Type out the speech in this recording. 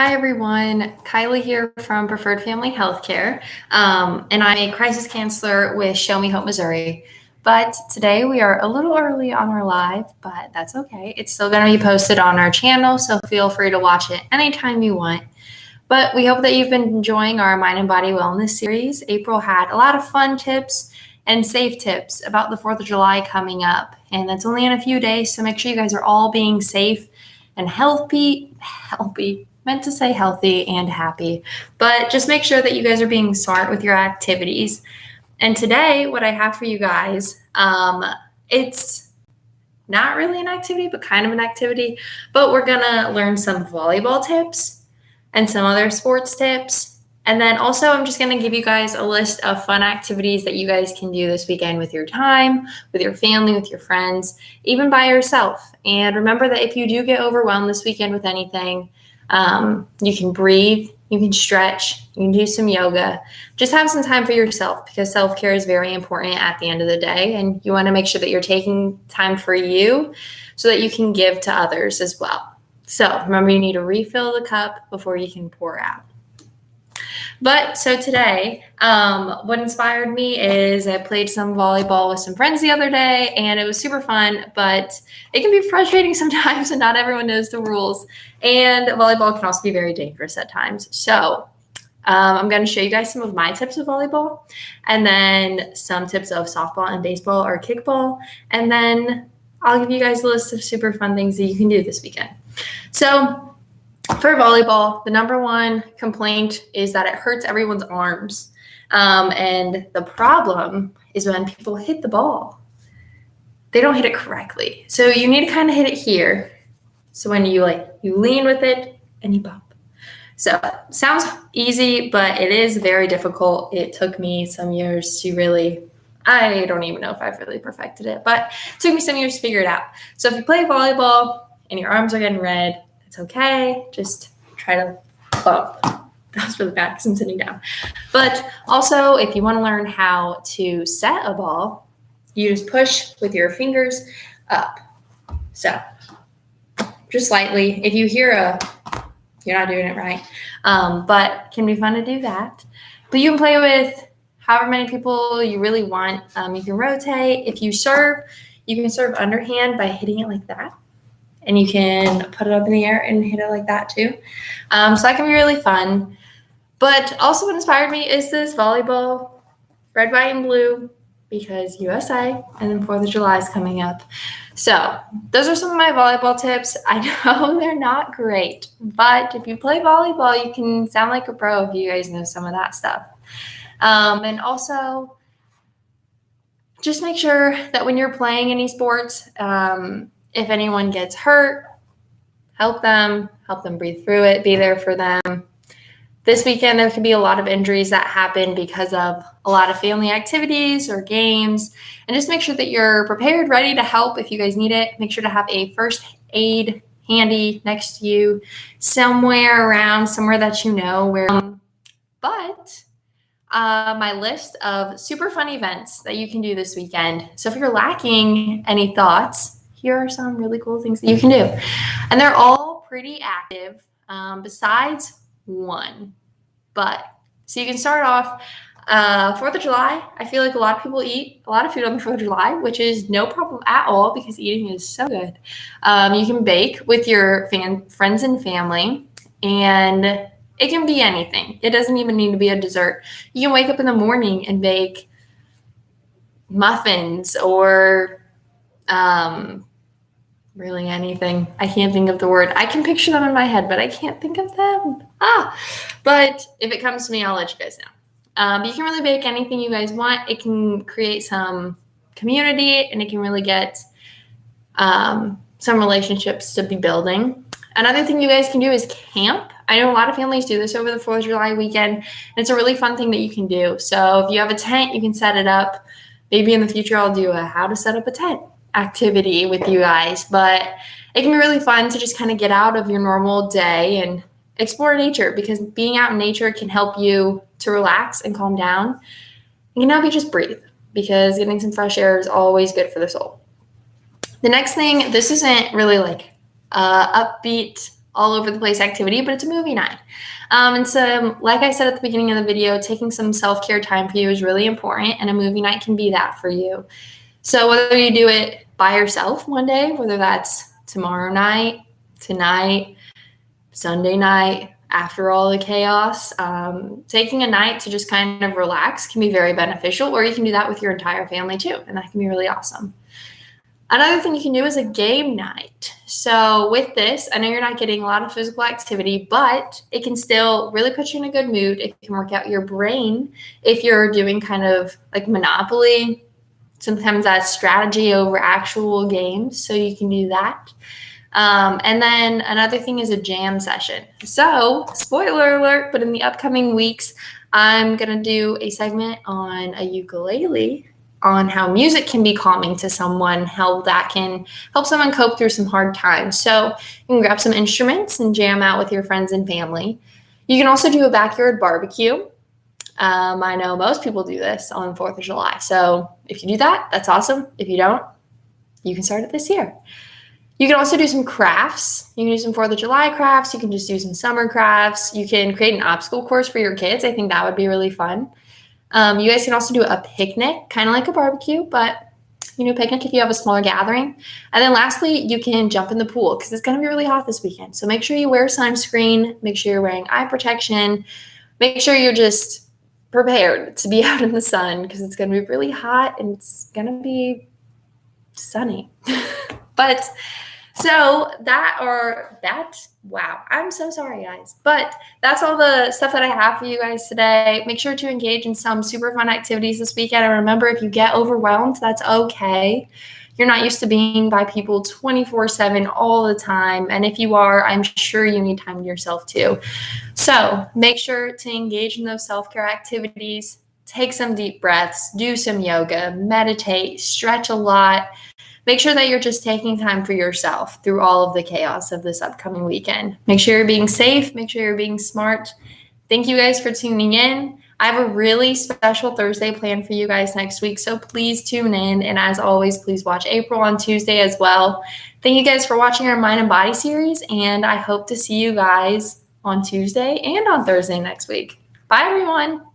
Hi, everyone. Kylie here from Preferred Family Healthcare, and I'm a crisis counselor with Show Me Hope, Missouri. But today we are a little early on our live, but that's okay. It's still going to be posted on our channel, so feel free to watch it anytime you want. But we hope that you've been enjoying our Mind and Body Wellness series. April had a lot of fun tips and safe tips about the 4th of July coming up, and that's only in a few days, so make sure you guys are all being safe and healthy, meant to say healthy and happy, but just make sure that you guys are being smart with your activities. And today, what I have for you guys, it's not really an activity, but kind of an activity, but we're gonna learn some volleyball tips and some other sports tips. And then also, I'm just going to give you guys a list of fun activities that you guys can do this weekend with your time, with your family, with your friends, even by yourself. And remember that if you do get overwhelmed this weekend with anything, you can breathe, you can stretch, you can do some yoga. Just have some time for yourself because self-care is very important at the end of the day. And you want to make sure that you're taking time for you so that you can give to others as well. So remember, you need to refill the cup before you can pour out. But so today, what inspired me is I played some volleyball with some friends the other day, and it was super fun, but it can be frustrating sometimes, and not everyone knows the rules. And volleyball can also be very dangerous at times. So I'm going to show you guys some of my tips of volleyball, and then some tips of softball and baseball or kickball, and then I'll give you guys a list of super fun things that you can do this weekend. So for volleyball, the number one complaint is that it hurts everyone's arms. And the problem is when people hit the ball, they don't hit it correctly. So you need to kind of hit it here. So when you lean with it and you bump. So sounds easy, but it is very difficult. It took me some years to I don't even know if I've really perfected it, but it took me some years to figure it out. So if you play volleyball and your arms are getting red, it's okay. Just try to bump. That was really bad because I'm sitting down. But also, if you want to learn how to set a ball, you just push with your fingers up. So just slightly. If you hear you're not doing it right, but it can be fun to do that. But you can play with however many people you really want. You can rotate. If you serve, you can serve underhand by hitting it like that. And you can put it up in the air and hit it like that too. So that can be really fun. But also what inspired me is this volleyball, red, white, and blue, because USA, and then 4th of July is coming up. So those are some of my volleyball tips. I know they're not great, but if you play volleyball, you can sound like a pro if you guys know some of that stuff. And also, just make sure that when you're playing any sports, if anyone gets hurt, help them breathe through it, be there for them. This weekend, there could be a lot of injuries that happen because of a lot of family activities or games. And just make sure that you're prepared, ready to help if you guys need it. Make sure to have a first aid handy next to you, somewhere around, somewhere that you know where. But my list of super fun events that you can do this weekend. So if you're lacking any thoughts, here are some really cool things that you can do. And they're all pretty active, besides one. But so you can start off 4th of July. I feel like a lot of people eat a lot of food on the 4th of July, which is no problem at all because eating is so good. You can bake with your friends and family, and it can be anything. It doesn't even need to be a dessert. You can wake up in the morning and bake muffins or really anything. I can't think of the word. I can picture them in my head, but I can't think of them. But if it comes to me, I'll let you guys know. You can really bake anything you guys want. It can create some community, and it can really get some relationships to be building. Another thing you guys can do is camp. I know a lot of families do this over the 4th of July weekend, and it's a really fun thing that you can do. So if you have a tent, you can set it up. Maybe in the future, I'll do a how to set up a tent activity with you guys, but it can be really fun to just kind of get out of your normal day and explore nature, because being out in nature can help you to relax and calm down. It can help you just breathe, because getting some fresh air is always good for the soul. The next thing, this isn't really like upbeat all over the place activity, but it's a movie night. And so, like I said at the beginning of the video, taking some self-care time for you is really important, and a movie night can be that for you. So whether you do it by yourself one day, whether that's tomorrow night, tonight, Sunday night, after all the chaos, taking a night to just kind of relax can be very beneficial, or you can do that with your entire family too, and that can be really awesome. Another thing you can do is a game night. So with this, I know you're not getting a lot of physical activity, but it can still really put you in a good mood. It can work out your brain if you're doing kind of like Monopoly. Sometimes that's strategy over actual games, so you can do that. And then another thing is a jam session. So, spoiler alert, but in the upcoming weeks, I'm going to do a segment on a ukulele, on how music can be calming to someone, how that can help someone cope through some hard times. So you can grab some instruments and jam out with your friends and family. You can also do a backyard barbecue. I know most people do this on the 4th of July. So if you do that, that's awesome. If you don't, you can start it this year. You can also do some crafts. You can do some 4th of July crafts. You can just do some summer crafts. You can create an obstacle course for your kids. I think that would be really fun. You guys can also do a picnic, kind of like a barbecue, but picnic if you have a smaller gathering. And then lastly, you can jump in the pool because it's going to be really hot this weekend. So make sure you wear sunscreen, make sure you're wearing eye protection, make sure you're just prepared to be out in the sun because it's going to be really hot and it's going to be sunny. But wow, I'm so sorry, guys. But that's all the stuff that I have for you guys today. Make sure to engage in some super fun activities this weekend. And remember, if you get overwhelmed, that's okay. You're not used to being by people 24/7 all the time. And if you are, I'm sure you need time to yourself too. So make sure to engage in those self-care activities. Take some deep breaths, do some yoga, meditate, stretch a lot. Make sure that you're just taking time for yourself through all of the chaos of this upcoming weekend. Make sure you're being safe. Make sure you're being smart. Thank you guys for tuning in. I have a really special Thursday planned for you guys next week, so please tune in. And as always, please watch April on Tuesday as well. Thank you guys for watching our Mind and Body series, and I hope to see you guys on Tuesday and on Thursday next week. Bye, everyone.